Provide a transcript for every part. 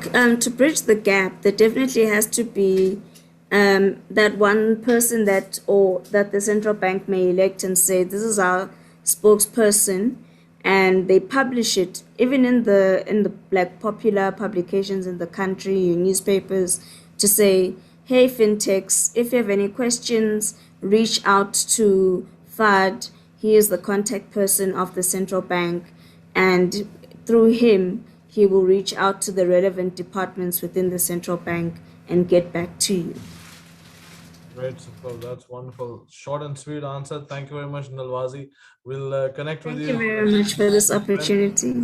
to bridge the gap, there definitely has to be that one person that the central bank may elect and say this is our spokesperson, and they publish it even in the like popular publications in the country, newspapers, to say, hey fintechs, if you have any questions, reach out to FUD. He is the contact person of the central bank, and through him he will reach out to the relevant departments within the central bank and get back to you. Great, superb. That's wonderful. Short and sweet answer. Thank you very much, Nalwazi. We'll connect with Thank you you in the very next much for this event. opportunity.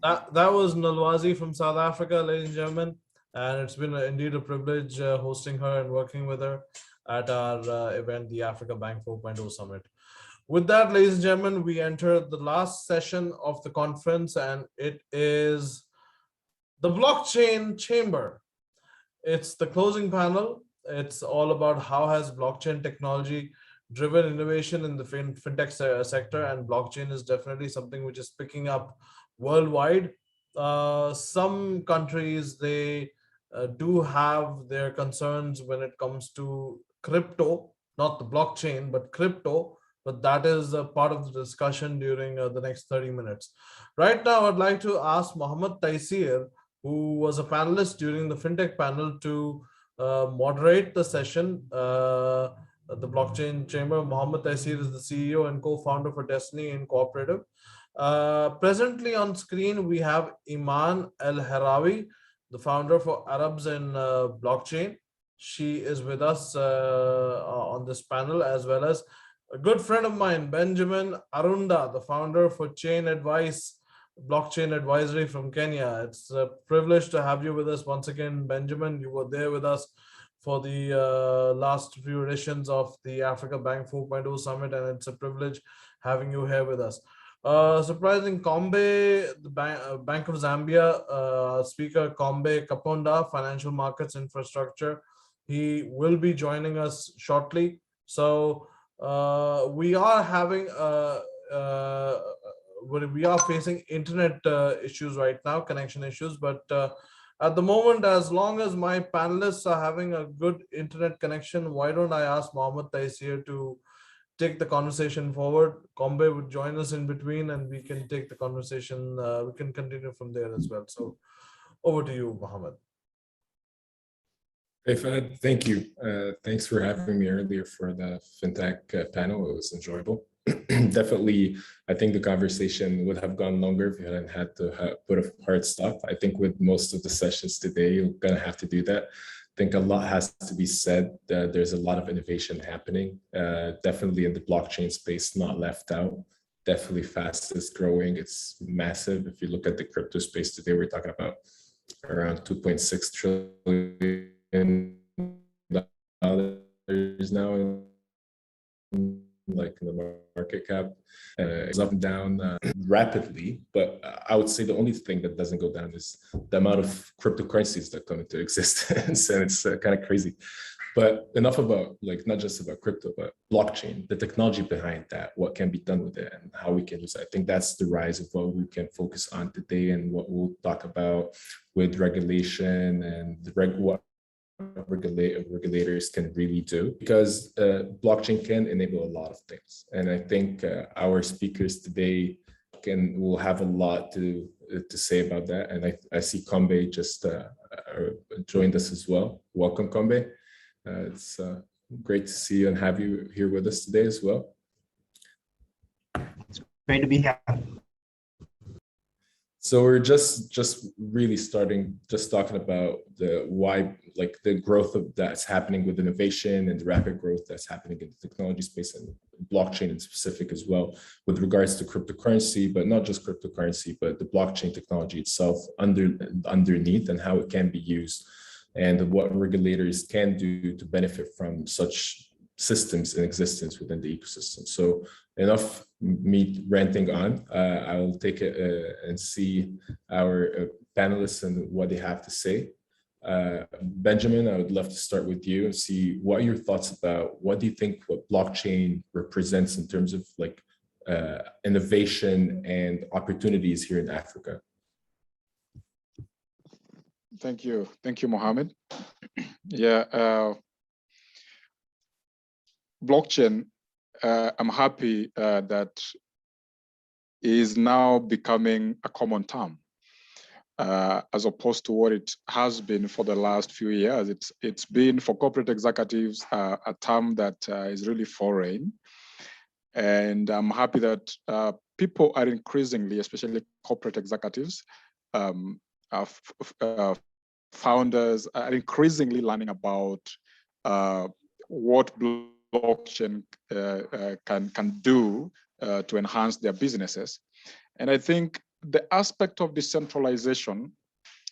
That was Nalwazi from South Africa, ladies and gentlemen. And it's been indeed a privilege hosting her and working with her at our event, the Africa Bank 4.0 Summit. With that, ladies and gentlemen, we enter the last session of the conference, and it is the blockchain chamber. It's the closing panel. It's all about how has blockchain technology driven innovation in the fintech sector, and blockchain is definitely something which is picking up worldwide. Some countries, they do have their concerns when it comes to crypto, not the blockchain, but crypto. But that is a part of the discussion during the next 30 minutes. Right now, I'd like to ask Mohammed Taisir, who was a panelist during the fintech panel, to moderate the session. The blockchain chamber. Mohammed Taisir is the CEO and co-founder for Destiny Incorporative. Presently on screen, we have Iman El Harawi, the founder for Arabs in Blockchain. She is with us on this panel, as well as a good friend of mine, Benjamin Arunda, the founder for Chain Advice, Blockchain Advisory from Kenya. It's a privilege to have you with us once again, Benjamin. You were there with us for the last few editions of the Africa Bank 4.0 Summit, and it's a privilege having you here with us. Surprising, Kombe, the Bank of Zambia speaker, Kombe Kaponda, Financial Markets Infrastructure. He will be joining us shortly. So we are having we are facing internet issues right now, connection issues, but at the moment, as long as my panelists are having a good internet connection, why don't I ask Mohammed Taisir to take the conversation forward? Kombe would join us in between, and we can take the conversation. We can continue from there as well. So over to you, Mohammed. Hey, Fad, thank you. Thanks for having me earlier for the FinTech panel. It was enjoyable. Definitely, I think the conversation would have gone longer if you hadn't had to put a hard stop. I think with most of the sessions today, you're going to have to do that. I think a lot has to be said. There's a lot of innovation happening, definitely in the blockchain space, not left out. Definitely fastest growing. It's massive. If you look at the crypto space today, we're talking about around 2.6 trillion dollars now, like in the market cap. It's up and down rapidly, but I would say the only thing that doesn't go down is the amount of cryptocurrencies that come into existence, and it's kind of crazy. But enough about, like, not just about crypto, but blockchain, the technology behind that, what can be done with it and how we can use it. I think that's the rise of what we can focus on today, and what we'll talk about with regulation and what regulators can really do, because blockchain can enable a lot of things. And I think our speakers today will have a lot to say about that. And I see Kombe just joined us as well. Welcome, Kombe. It's great to see you and have you here with us today as well. It's great to be here. So we're just really starting, just talking about the why, like the growth that's happening with innovation and the rapid growth that's happening in the technology space and blockchain in specific as well, with regards to cryptocurrency, but not just cryptocurrency, but the blockchain technology itself underneath, and how it can be used, and what regulators can do to benefit from such systems in existence within the ecosystem. So enough me ranting on. I will take it and see our panelists and what they have to say. Benjamin, I would love to start with you and see what are your thoughts about what do you think what blockchain represents in terms of like innovation and opportunities here in Africa? Thank you, Mohammed. Yeah, blockchain. I'm happy that is now becoming a common term, as opposed to what it has been for the last few years. It's been for corporate executives a term that is really foreign, and I'm happy that people are increasingly, especially corporate executives, founders are increasingly learning about what blockchain can do to enhance their businesses. And I think the aspect of decentralization,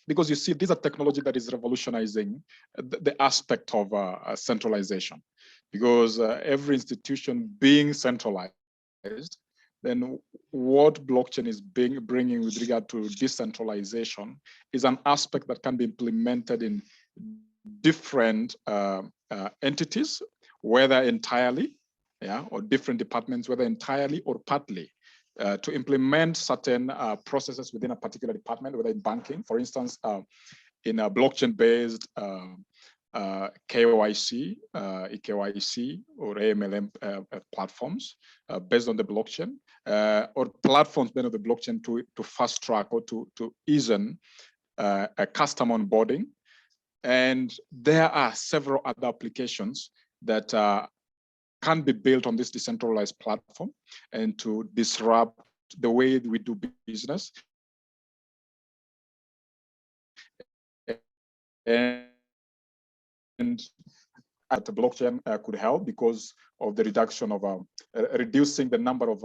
because you see, this is a technology that is revolutionizing the aspect of centralization, because every institution being centralized, then what blockchain is bringing with regard to decentralization is an aspect that can be implemented in different entities, whether entirely, or different departments, whether entirely or partly, to implement certain processes within a particular department, whether in banking, for instance, in a blockchain-based KYC, EKYC, or AMLM platforms based on the blockchain, or platforms based on the blockchain to fast track or to ease a customer onboarding. And there are several other applications that can be built on this decentralized platform and to disrupt the way we do business. And at the blockchain could help because of the reduction of reducing the number of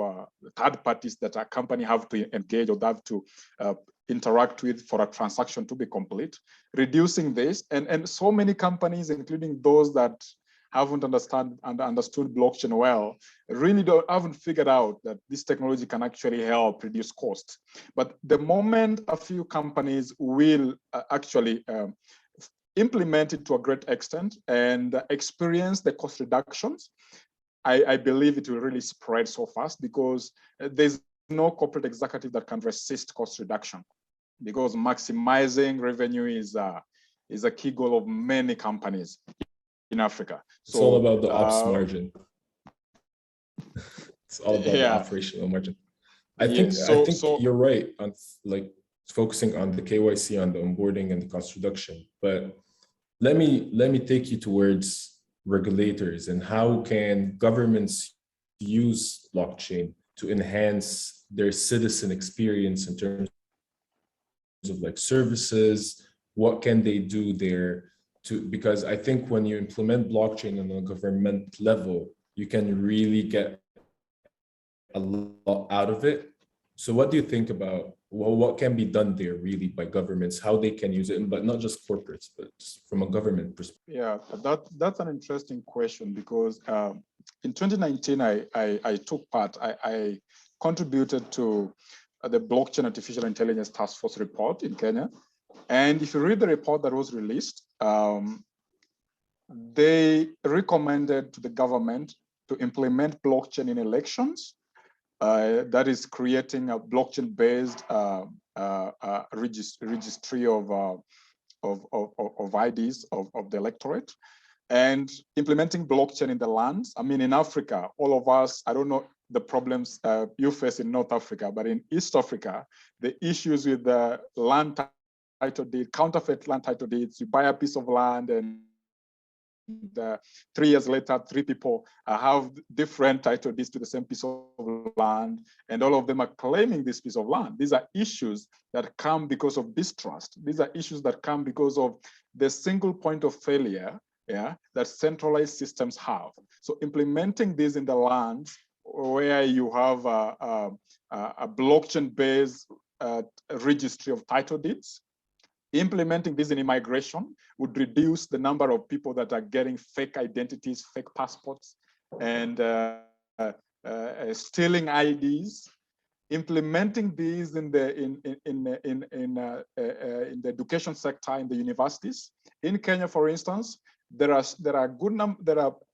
third parties that a company have to engage or have to interact with for a transaction to be complete. Reducing this, and so many companies, including those that haven't understood blockchain well, really haven't figured out that this technology can actually help reduce costs. But the moment a few companies will actually implement it to a great extent and experience the cost reductions, I believe it will really spread so fast, because there's no corporate executive that can resist cost reduction, because maximizing revenue is a key goal of many companies in Africa. So, it's all about the ops margin. It's all about the operational margin. I think you're right on like focusing on the KYC, on the onboarding and the cost reduction. But let me take you towards regulators and how can governments use blockchain to enhance their citizen experience in terms of like services. What can they do there? Because I think when you implement blockchain on a government level, you can really get a lot out of it. So what do you think about, well, what can be done there really by governments, how they can use it, but not just corporates, but from a government perspective? Yeah, that's an interesting question, because in 2019, I took part, I contributed to the Blockchain Artificial Intelligence Task Force report in Kenya. And if you read the report that was released, they recommended to the government to implement blockchain in elections. That is creating a blockchain-based registry of IDs of the electorate, and implementing blockchain in the lands. I mean, in Africa, all of us, I don't know the problems you face in North Africa, but in East Africa, the issues with the land title deed, counterfeit land title deeds, you buy a piece of land and 3 years later, 3 people have different title deeds to the same piece of land, and all of them are claiming this piece of land. These are issues that come because of distrust. These are issues that come because of the single point of failure that centralized systems have. So implementing this in the lands where you have a blockchain-based registry of title deeds, implementing this in immigration would reduce the number of people that are getting fake identities, fake passports, and stealing IDs. Implementing these in the education sector, in the universities. In Kenya, for instance, there are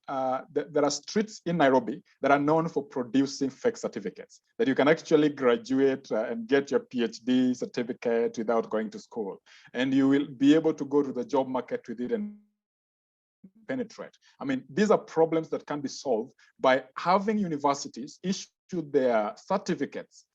there are streets in Nairobi that are known for producing fake certificates, that you can actually graduate and get your PhD certificate without going to school. And you will be able to go to the job market with it and penetrate. I mean, these are problems that can be solved by having universities issue their certificates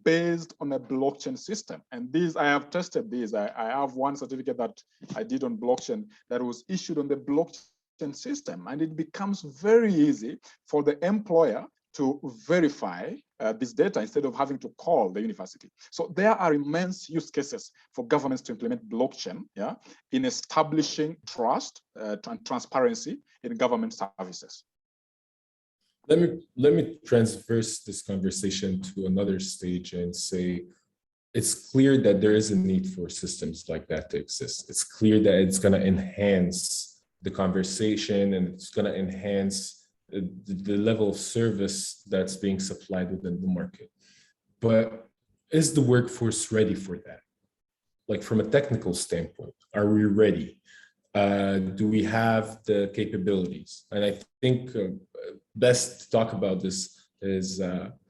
based on a blockchain system. And these, I have tested these. I have one certificate that I did on blockchain that was issued on the blockchain system. And it becomes very easy for the employer to verify this data instead of having to call the university. So there are immense use cases for governments to implement blockchain, yeah, in establishing trust and transparency in government services. Let me transverse this conversation to another stage and say, it's clear that there is a need for systems like that to exist. It's clear that it's going to enhance the conversation and it's going to enhance the level of service that's being supplied within the market. But is the workforce ready for that? Like from a technical standpoint, are we ready? Do we have the capabilities? And I think best to talk about this is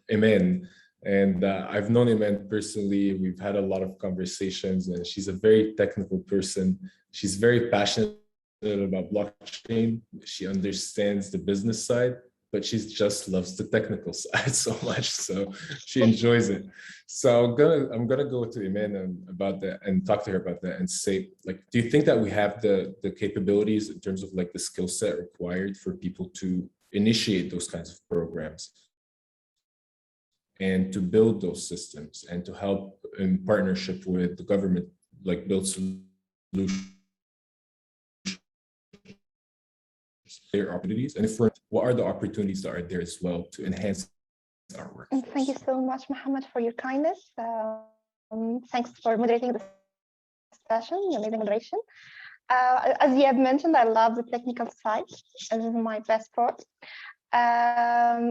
Imen. And I've known Imen personally. We've had a lot of conversations and she's a very technical person. She's very passionate about blockchain. She understands the business side, but she just loves the technical side so much. So she enjoys it. So I'm gonna go to Imen about that and talk to her about that and say, like, do you think that we have the capabilities in terms of like the skill set required for people to initiate those kinds of programs and to build those systems and to help in partnership with the government, like build solutions? Their opportunities, and what are the opportunities that are there as well to enhance our work? Thank you so much, Mohammed, for your kindness. Thanks for moderating this session, amazing moderation. As you have mentioned, I love the technical side. This is my best part.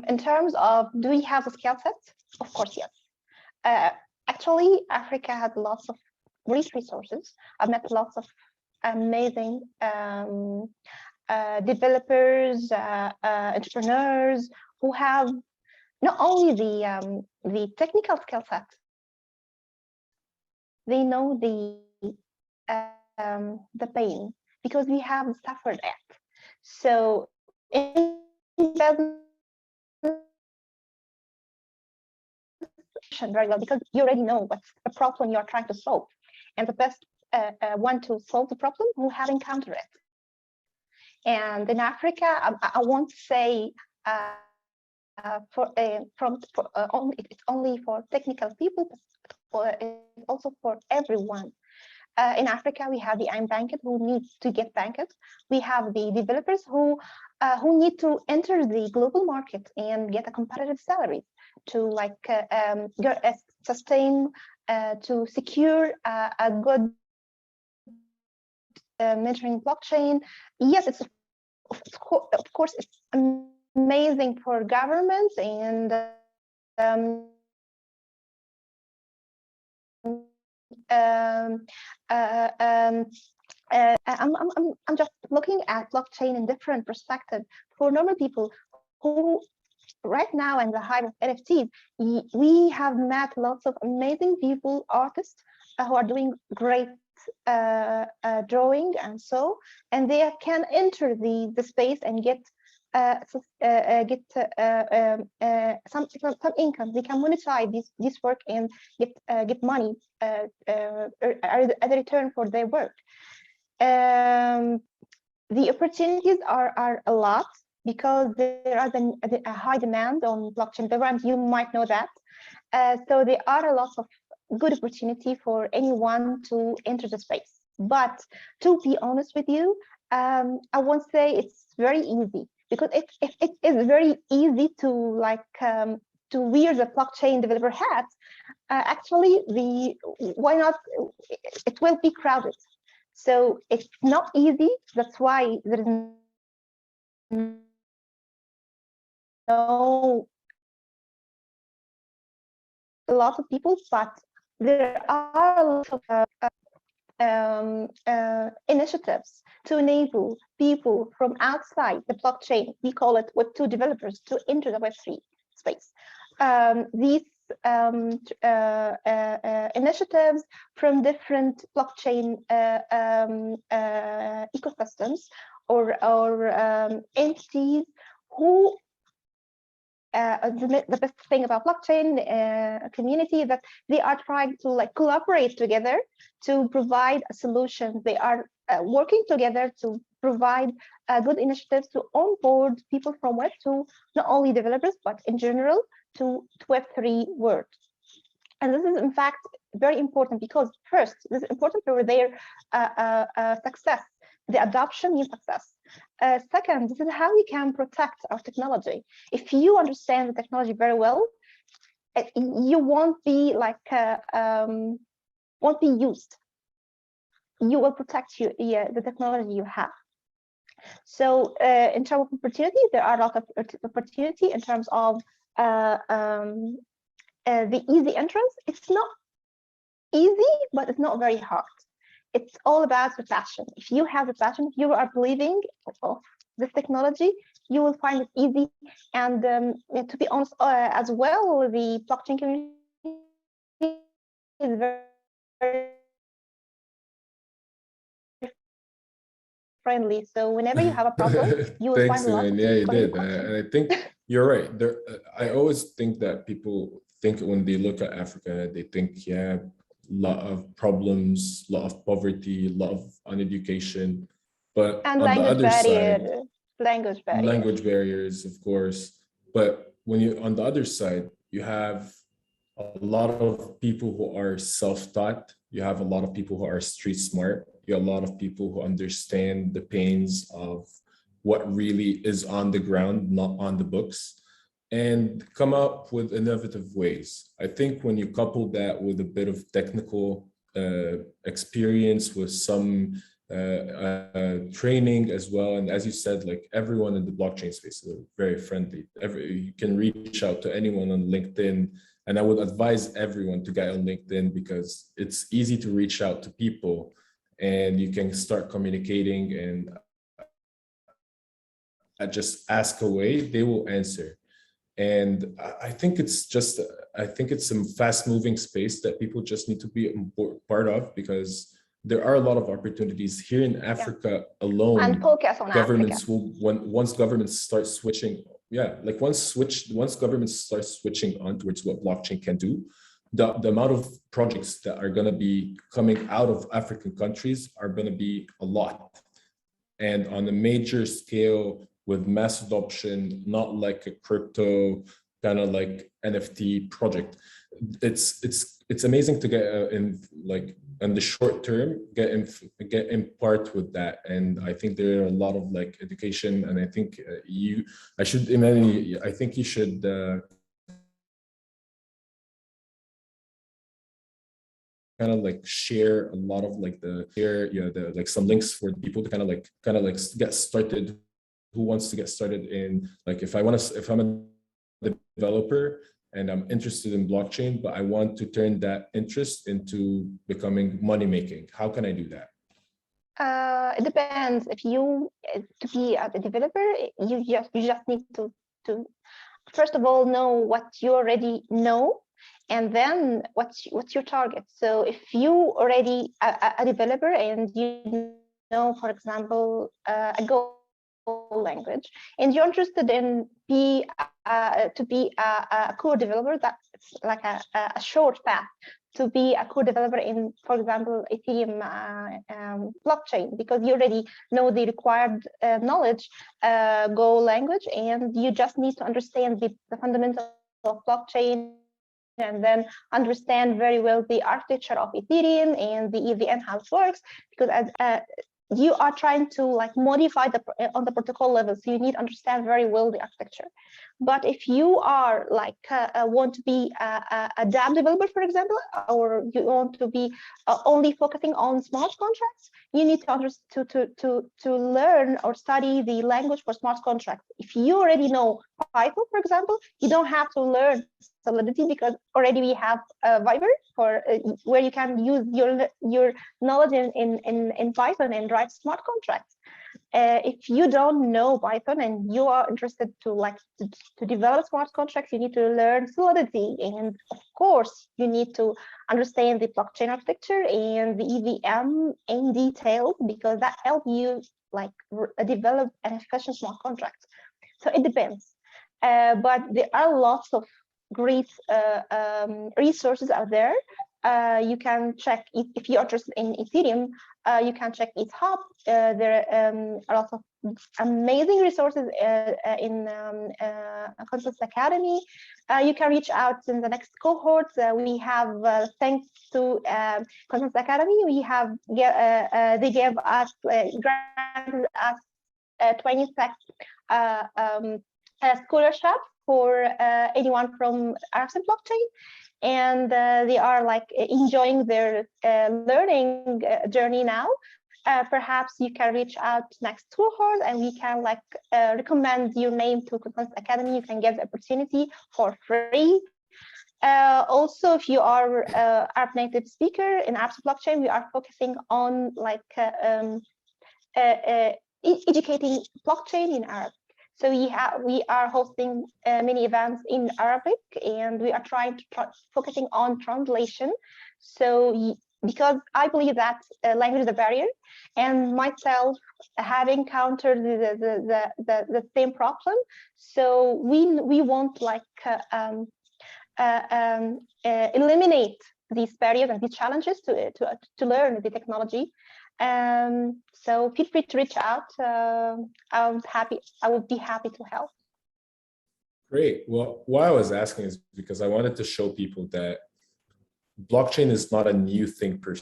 In terms of, do we have the skill sets? Of course, yes. Actually, Africa has lots of rich resources. I've met lots of amazing developers, entrepreneurs who have not only the technical skill set, they know the pain because we have suffered it. So in very well because you already know what's the problem you are trying to solve, and the best one to solve the problem who have encountered it. And in Africa, I won't say it's only for technical people, but it's also for everyone. In Africa, we have the unbanked who need to get banked. We have the developers who need to enter the global market and get a competitive salary to sustain, to secure a good mentoring blockchain. Yes, it's of course it's amazing for governments and I'm just looking at blockchain in different perspective. For normal people who right now in the hype of NFTs, we have met lots of amazing people, artists who are doing great drawing and they can enter the space and get some income. They can monetize this work and get money as a return for their work. The opportunities are a lot because there are a high demand on blockchain development. You might know that. So there are a lot of good opportunity for anyone to enter the space. But to be honest with you, I won't say it's very easy because it is very easy to to wear the blockchain developer hat. Actually, why not? It will be crowded, so it's not easy. That's why there is no a lot of people, but there are a lot of initiatives to enable people from outside the blockchain, we call it Web2 developers, to enter the Web3 space. These initiatives from different blockchain ecosystems or entities who the best thing about blockchain community is that they are trying to like collaborate together to provide a solution. They are working together to provide good initiatives to onboard people from Web2, not only developers, but in general to Web3 world. And this is in fact very important because first, this is important for their success. The adoption means success. Second, this is how we can protect our technology. If you understand the technology very well, you won't be like won't be used. You will protect the technology you have. So in terms of opportunity, there are a lot of opportunity in terms of the easy entrance. It's not easy, but it's not very hard. It's all about the passion. If you have the passion, if you are believing of this technology, you will find it easy. And to be honest, as well, the blockchain community is very friendly. So whenever you have a problem, you will Thanks, find a lot of yeah, you did. people. And I think you're right. I always think that people think when they look at Africa, they think, yeah, lot of problems, lot of poverty, lot of uneducation, but And on the other side, language barriers, of course. But when you on the other side, you have a lot of people who are self-taught. You have a lot of people who are street smart. You have a lot of people who understand the pains of what really is on the ground, not on the books, and come up with innovative ways. I think when you couple that with a bit of technical experience, with some training as well, and as you said, like everyone in the blockchain space is very friendly. You can reach out to anyone on LinkedIn, and I would advise everyone to get on LinkedIn because it's easy to reach out to people, and you can start communicating and just ask away. They will answer. And I think it's a fast-moving space that people just need to be part of, because there are a lot of opportunities here in Africa alone. And focus on governments Africa. Once governments start switching, once governments start switching on towards what blockchain can do, the amount of projects that are going to be coming out of African countries are going to be a lot, and on a major scale, with mass adoption, not like a crypto kind of like NFT project. It's amazing to get in the short term, get in part with that. And I think there are a lot of like education, and I think you should kind of like share a lot of like some links for people to kind of like get started. Who wants to get started in, like, if I'm a developer and I'm interested in blockchain, but I want to turn that interest into becoming money making, how can I do that? It depends. If you to be a developer, you just need to first of all know what you already know, and then what's your target. So if you already a developer and you know, for example, a Go language, and you're interested in to be a core developer, that's like a short path to be a core developer in, for example, Ethereum blockchain, because you already know the required knowledge, Go language, and you just need to understand the fundamentals of blockchain, and then understand very well the architecture of Ethereum and the EVM, how it works, because as you are trying to like modify on the protocol level, so you need to understand very well the architecture. But if you are like want to be a DApp developer, for example, or you want to be only focusing on smart contracts, you need to learn or study the language for smart contracts. If you already know Python, for example, you don't have to learn Solidity, because already we have Viber for where you can use your knowledge in Python and write smart contracts. If you don't know Python and you are interested to develop smart contracts, you need to learn Solidity, and of course you need to understand the blockchain architecture and the EVM in detail, because that helps you develop an efficient smart contract. So it depends, but there are lots of great resources out there. You can check if you're interested in Ethereum. You can check GitHub. There are lots of amazing resources in Consensus Academy. You can reach out in the next cohort. We have, thanks to Consensus Academy, we have they gave us granted us 26 scholarship for anyone from Arabs and blockchain, and they are enjoying their learning journey now. Perhaps you can reach out next cohort and we can recommend your name to Consensus Academy. You can get the opportunity for free. Also, if you are Arab native speaker in Arabs blockchain, we are focusing on educating blockchain in Arabic. So we are hosting many events in Arabic, and we are trying to focusing on translation. So because I believe that language is a barrier, and myself have encountered the same problem. So we want eliminate these barriers and these challenges to learn the technology. So feel free to reach out. I would be happy to help. Great. Well, why I was asking is because I wanted to show people that blockchain is not a new thing per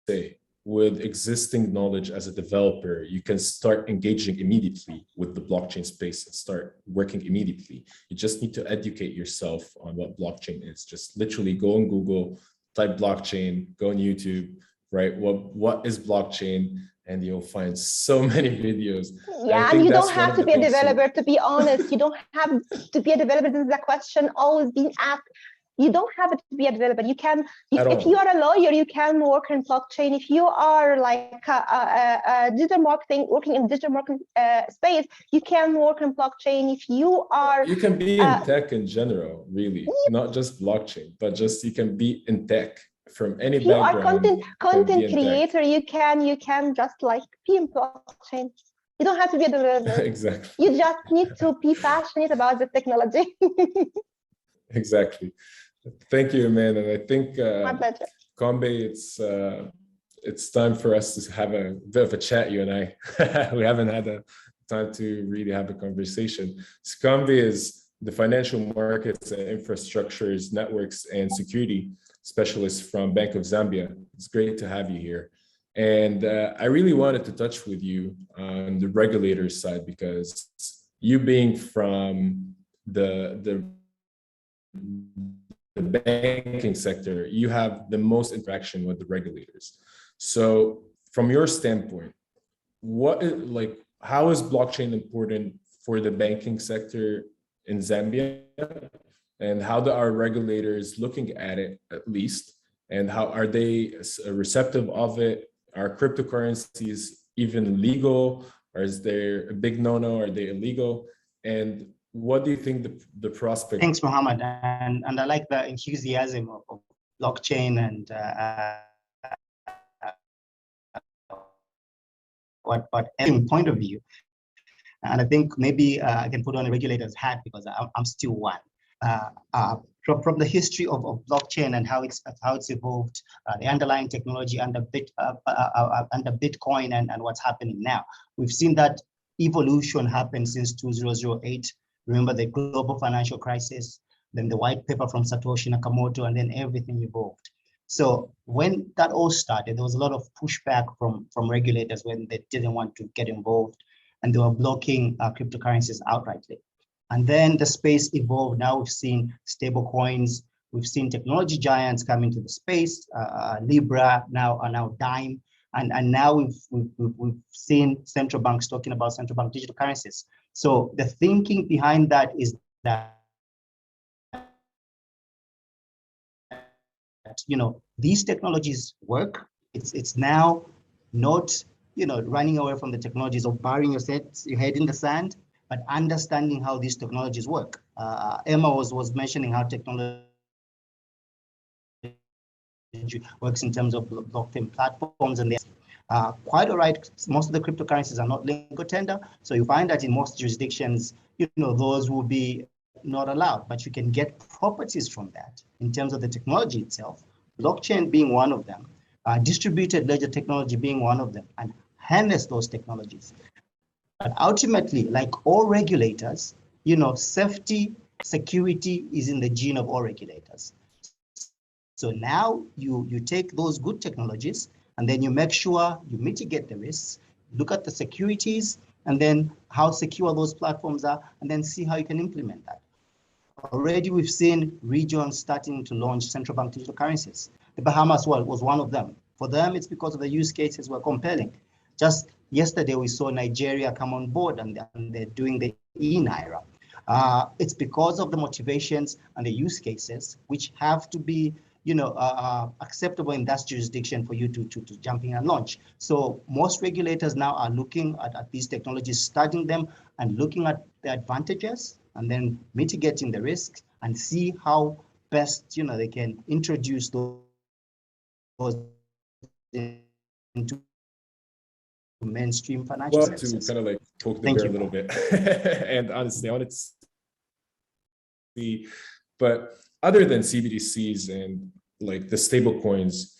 se. With existing knowledge as a developer, you can start engaging immediately with the blockchain space and start working immediately. You just need to educate yourself on what blockchain is. Just literally go on Google, type blockchain, go on YouTube, right? What is blockchain? And you'll find so many videos. Yeah, and you don't have to be a developer, to be honest. You don't have to be a developer. This is a question always being asked. You don't have to be a developer. You can, if you are a lawyer, you can work in blockchain. If you are digital marketing, working in digital marketing space, you can work in blockchain. If you are, you can be in tech in general, really, not just blockchain, but just you can be in tech from any background. You are content creator. You can just be in blockchain. You don't have to be a developer. Exactly. You just need to be passionate about the technology. Exactly. Thank you, Iman. And I think, my pleasure. Kombe, it's time for us to have a bit of a chat, you and I. We haven't had a time to really have a conversation. So Kombe is the financial markets and infrastructures, networks, and security specialist from Bank of Zambia. It's great to have you here. And I really wanted to touch with you on the regulator side, because you being from the banking sector, you have the most interaction with the regulators. So from your standpoint, how is blockchain important for the banking sector in Zambia? And how are regulators looking at it, at least? And how are they receptive of it? Are cryptocurrencies even legal? Or is there a big no-no? Are they illegal? And what do you think the prospect? Thanks, Mohammed. And I like the enthusiasm of blockchain and what point of view. And I think maybe I can put on a regulator's hat because I'm still one. From the history of blockchain and how it's evolved, the underlying technology under Bitcoin and what's happening now, we've seen that evolution happen since 2008. Remember the global financial crisis, then the white paper from Satoshi Nakamoto, and then everything evolved. So when that all started, there was a lot of pushback from regulators when they didn't want to get involved, and they were blocking cryptocurrencies outrightly. And then the space evolved. Now we've seen stable coins, we've seen technology giants come into the space, Libra, now Dime, and now we've seen central banks talking about central bank digital currencies. So the thinking behind that is that these technologies work. It's now not running away from the technologies or burying your head in the sand, but understanding how these technologies work. Emma was mentioning how technology works in terms of blockchain platforms, and quite all right. Most of the cryptocurrencies are not legal tender, so you find that in most jurisdictions, those will be not allowed, but you can get properties from that in terms of the technology itself, blockchain being one of them, distributed ledger technology being one of them, and harness those technologies. But ultimately, like all regulators, safety, security is in the gene of all regulators. So now you take those good technologies and then you make sure you mitigate the risks, look at the securities, and then how secure those platforms are, and then see how you can implement that. Already we've seen regions starting to launch central bank digital currencies. The Bahamas was one of them. For them, it's because of the use cases were compelling. Just yesterday, we saw Nigeria come on board and they're doing the e-Naira. It's because of the motivations and the use cases, which have to be acceptable in that jurisdiction for you to jump in and launch. So most regulators now are looking at these technologies, studying them and looking at the advantages and then mitigating the risks and see how best they can introduce those into mainstream financial services. To kind of like poke the bear a little bit. And honestly, I wanted to see, but other than CBDCs and like the stable coins,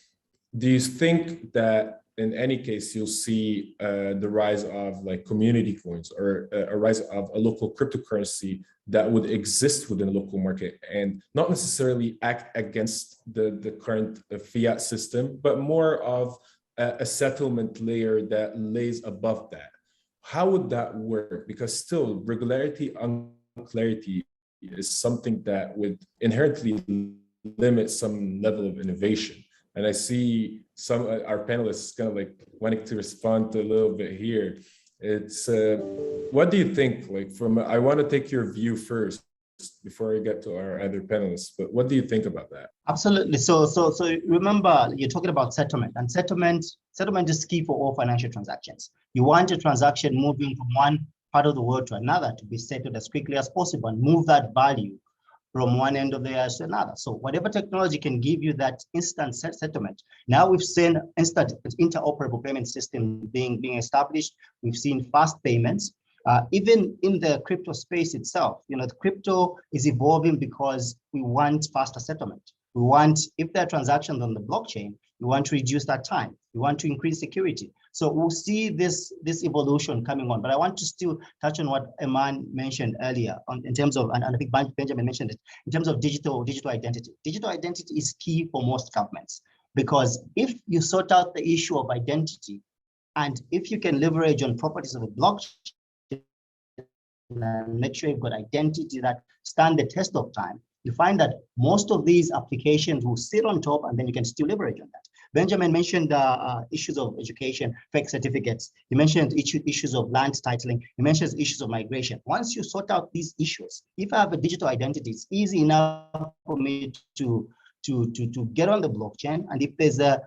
do you think that in any case you'll see the rise of like community coins or a rise of a local cryptocurrency that would exist within a local market and not necessarily act against the current fiat system, but more of a settlement layer that lays above that? How would that work? Because still regularity and clarity is something that would inherently limit some level of innovation. And I see some our panelists kind of like wanting to respond to a little bit here. It's what do you think? Like I want to take your view first before I get to our other panelists, but what do you think about that? Absolutely. So remember, you're talking about settlement, and settlement is key for all financial transactions. You want a transaction moving from one part of the world to another to be settled as quickly as possible and move that value from one end of the earth to another. So whatever technology can give you that instant settlement. Now we've seen instant interoperable payment system being established. We've seen fast payments. Even in the crypto space itself, the crypto is evolving because we want faster settlement. We want, if there are transactions on the blockchain, we want to reduce that time. We want to increase security. So we'll see this evolution coming on. But I want to still touch on what Eman mentioned earlier in terms of, and I think Benjamin mentioned it, in terms of digital identity. Digital identity is key for most governments, because if you sort out the issue of identity, and if you can leverage on properties of a blockchain, and make sure you've got identity that stand the test of time, you find that most of these applications will sit on top, and then you can still leverage on that. Benjamin mentioned issues of education, fake certificates. He mentioned issues of land titling. He mentions issues of migration. Once you sort out these issues, if I have a digital identity, it's easy enough for me to get on the blockchain. And if there's a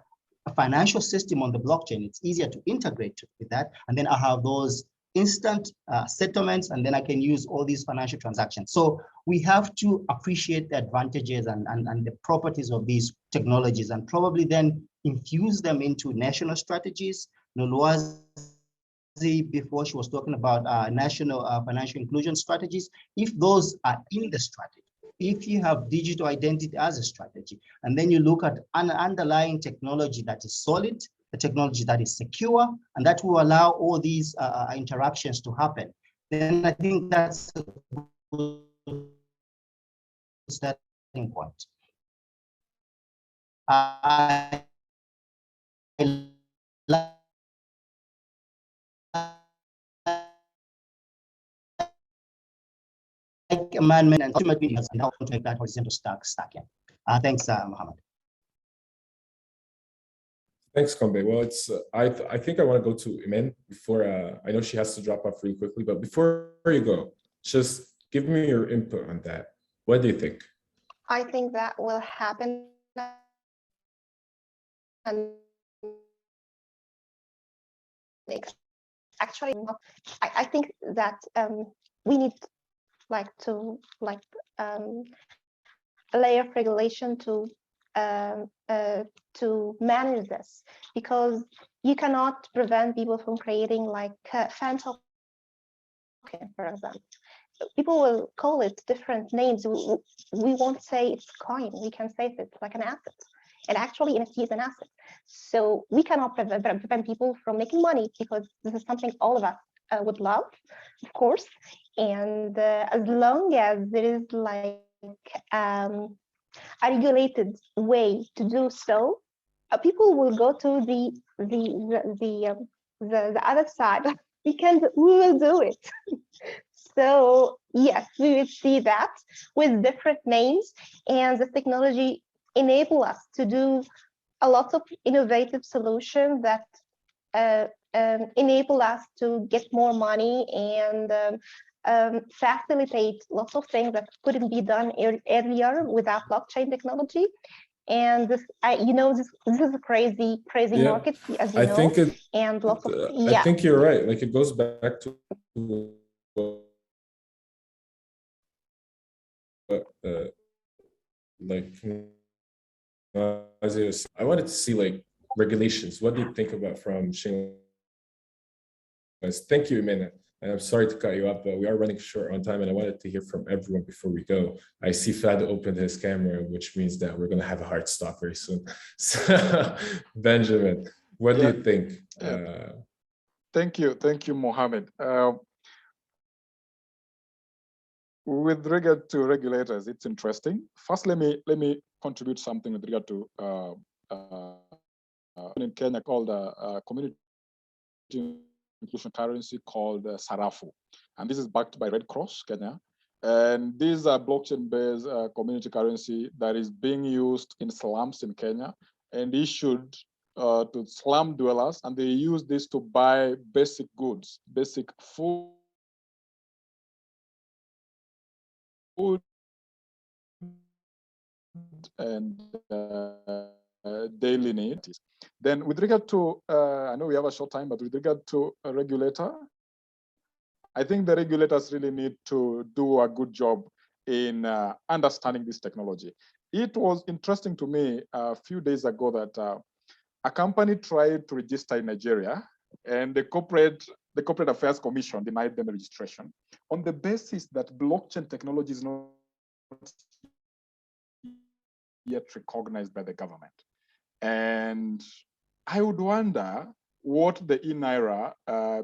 financial system on the blockchain, it's easier to integrate with that. And then I have those instant settlements, and then I can use all these financial transactions. So we have to appreciate the advantages and the properties of these technologies, and probably then infuse them into national strategies. Nolwazi, before, she was talking about national financial inclusion strategies. If those are in the strategy, if you have digital identity as a strategy, and then you look at an underlying technology that is solid, a technology that is secure, and that will allow all these interactions to happen, then I think that's a good starting point. I like amendment and ultimately and how to make that horizontal stacking. Thanks, Mohammed. Thanks, Kombe. Well, it's I think I want to go to Imen before I know she has to drop off really quickly, but before you go, just give me your input on that. What do you think? I think that will happen actually not. I think that we need a layer of regulation to manage this, because you cannot prevent people from creating like fan token, for example. People will call it different names. We won't say it's coin. We can say it's like an asset. And actually, NFT is an asset. So we cannot prevent people from making money, because this is something all of us would love, of course. And as long as there is like a regulated way to do so, people will go to the other side. We will do it. So yes, we will see that with different names, and the technology enable us to do a lot of innovative solutions that enable us to get more money and facilitate lots of things that couldn't be done earlier without blockchain technology. And this, this is a crazy market, as you know. Think and lots of I think you're right. Like, it goes back to like I wanted to see like regulations. What do you think about from Shane? Thank you, Imena. And I'm sorry to cut you off, but we are running short on time, and I wanted to hear from everyone before we go. I see Fad opened his camera, which means that we're going to have a hard stop very soon. So, Benjamin, what do you think? Thank you, Mohammed. With regard to regulators, it's interesting. First, let me contribute something with regard to in Kenya called community inclusion currency called Sarafu, and this is backed by Red Cross Kenya. And this is a blockchain-based community currency that is being used in slums in Kenya and issued to slum dwellers, and they use this to buy basic goods, basic food and daily needs. Then with regard to, I know we have a short time, but with regard to a regulator, I think the regulators really need to do a good job in understanding this technology. It was interesting to me a few days ago that a company tried to register in Nigeria, and the Corporate Affairs Commission denied them registration on the basis that blockchain technology is not yet recognized by the government. And I would wonder what the e-Naira,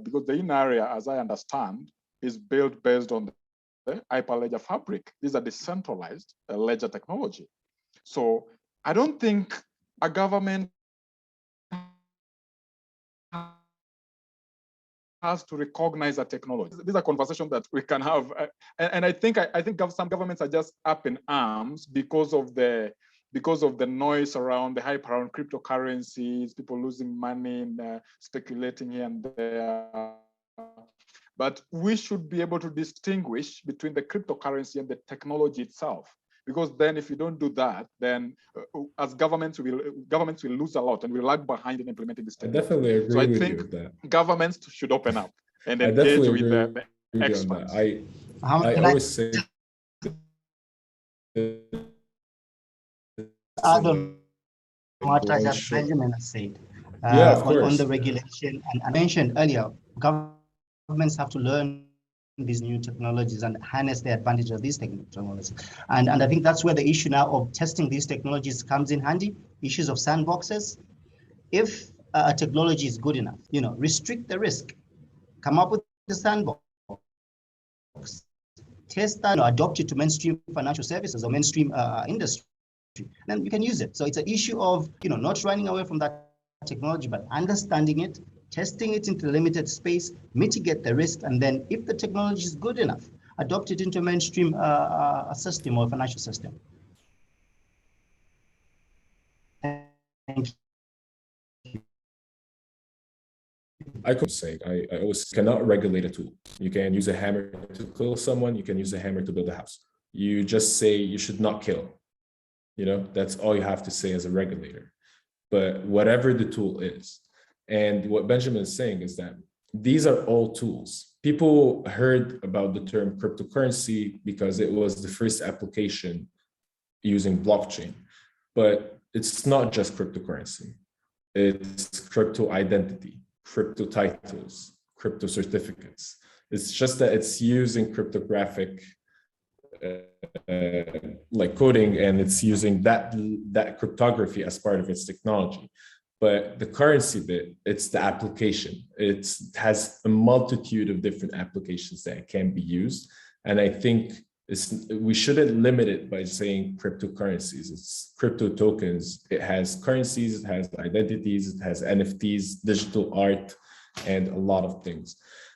because the e-Naira, as I understand, is built based on the Hyperledger fabric. These are decentralized ledger technology. So I don't think a government has to recognize a technology. These are conversations that we can have, and I think some governments are just up in arms because of the noise around the hype around cryptocurrencies, people losing money and speculating here and there. But we should be able to distinguish between the cryptocurrency and the technology itself. Because then if you don't do that, then as governments will lose a lot and will lag behind in implementing this technology. I definitely agree with you think with that. Governments should open up and engage with the experts. I always say add on what Benjamin has said on the regulation, and I mentioned earlier, governments have to learn these new technologies and harness the advantage of these technologies. And I think that's where the issue now of testing these technologies comes in handy, issues of sandboxes. If a technology is good enough, restrict the risk, come up with the sandbox, test that, adopt it to mainstream financial services or mainstream industry, then you can use it. So it's an issue of, not running away from that technology, but understanding it, testing it into limited space, mitigate the risk, and then if the technology is good enough, adopt it into a mainstream system or financial system. Thank you. I could say, I always cannot regulate a tool. You can use a hammer to kill someone, you can use a hammer to build a house. You just say you should not kill. That's all you have to say as a regulator. but whatever the tool is. And what Benjamin is saying is that these are all tools. People heard about the term cryptocurrency because it was the first application using blockchain, but it's not just cryptocurrency. It's crypto identity, crypto titles, crypto certificates. It's just that it's using cryptographic like coding, and it's using that cryptography as part of its technology. But the currency bit, it's the application. It has a multitude of different applications that can be used. And I think we shouldn't limit it by saying cryptocurrencies. It's crypto tokens. It has currencies, it has identities, it has NFTs, digital art, and a lot of things.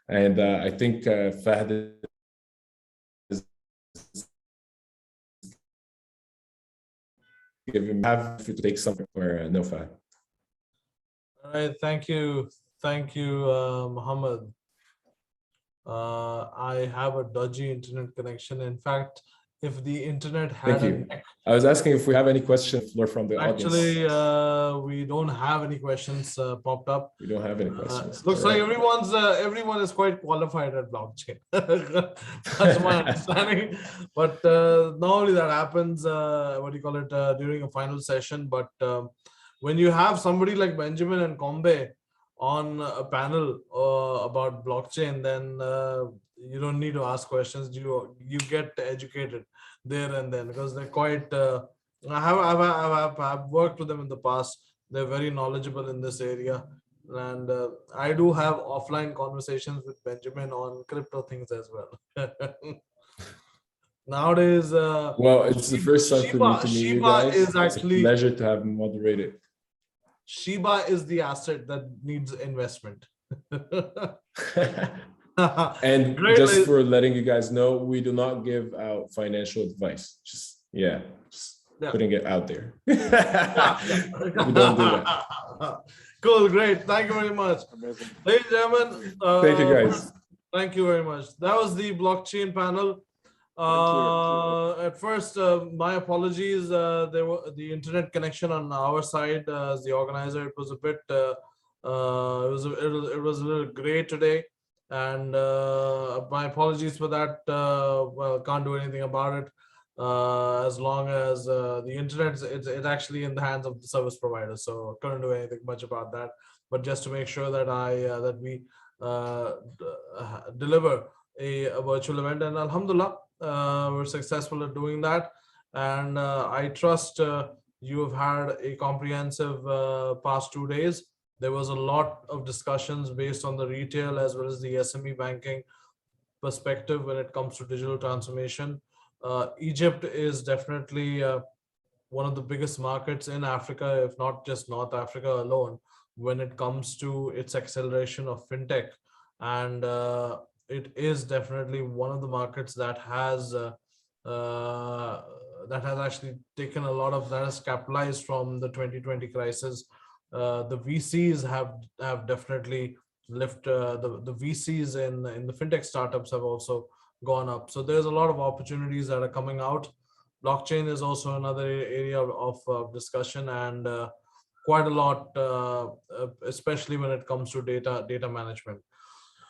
And I think Fahd is have to take something or no, Fahd. All right, thank you, Mohammed. I have a dodgy internet connection. In fact, if the internet had Thank you. I was asking if we have any questions from the actually, audience. we don't have any questions popped up. We don't have any questions. Looks like everyone is quite qualified at blockchain. That's my understanding. But not only that happens, during a final session, but when you have somebody like Benjamin and Kombe on a panel about blockchain, then you don't need to ask questions. You get educated there and then, because they're quite. I've worked with them in the past. They're very knowledgeable in this area, and I do have offline conversations with Benjamin on crypto things as well. Nowadays, well, it's the first time for me to meet you guys. Is actually, it's a pleasure to have him moderated. Shiba is the asset that needs investment. And just for letting you guys know, we do not give out financial advice. Just putting it out there. We don't do that. Cool, great. Thank you very much. Amazing. Ladies and gentlemen, thank you guys. Thank you very much. That was the blockchain panel. At first, my apologies. There were the internet connection on our side as the organizer. It was a bit. It was a little gray today, and my apologies for that. Well, can't do anything about it. As long as the internet, it's actually in the hands of the service provider, so couldn't do anything much about that. But just to make sure that we deliver a virtual event, and alhamdulillah, we're successful at doing that. And I trust you have had a comprehensive past 2 days. There was a lot of discussions based on the retail as well as the SME banking perspective when it comes to digital transformation. Egypt is definitely one of the biggest markets in Africa, if not just North Africa alone, when it comes to its acceleration of fintech. And it is definitely one of the markets that has actually taken a lot of, that has capitalized from the 2020 crisis. The VCs have definitely lifted, the VCs in the fintech startups have also gone up. So there's a lot of opportunities that are coming out. Blockchain is also another area of discussion, and quite a lot, especially when it comes to data management.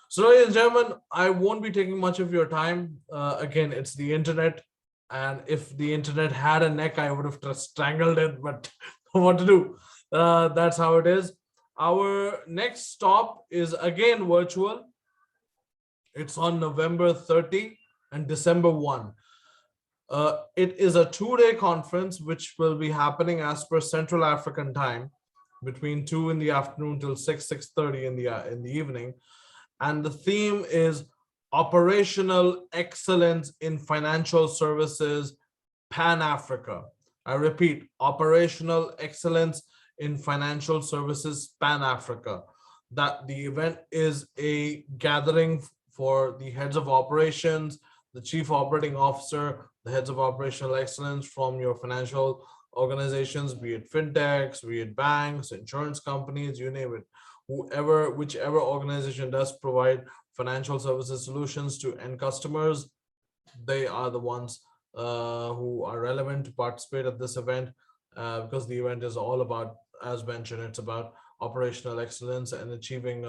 So ladies and gentlemen, I won't be taking much of your time. Again, it's the internet, and if the internet had a neck, I would have strangled it, but what to do? That's how it is. Our next stop is again virtual. It's on November 30 and December 1. It is a 2-day conference which will be happening as per Central African time between 2 in the afternoon till 6:30 in the evening. And the theme is operational excellence in financial services, Pan-Africa. I repeat, operational excellence in financial services, Pan-Africa. That the event is a gathering for the heads of operations, the chief operating officer, the heads of operational excellence from your financial organizations, be it fintechs, be it banks, insurance companies, you name it. Whichever organization does provide financial services solutions to end customers, they are the ones who are relevant to participate at this event, because the event is all about as mentioned, it's about operational excellence and achieving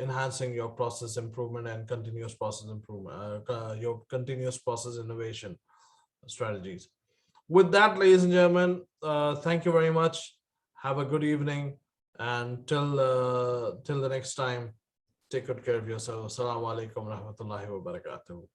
enhancing your process improvement and continuous process improvement, your continuous process innovation strategies. With that, ladies and gentlemen, thank you very much. Have a good evening, and till the next time, take good care of yourself. Assalamu alaikum wa rahmatullahi wa barakatuh.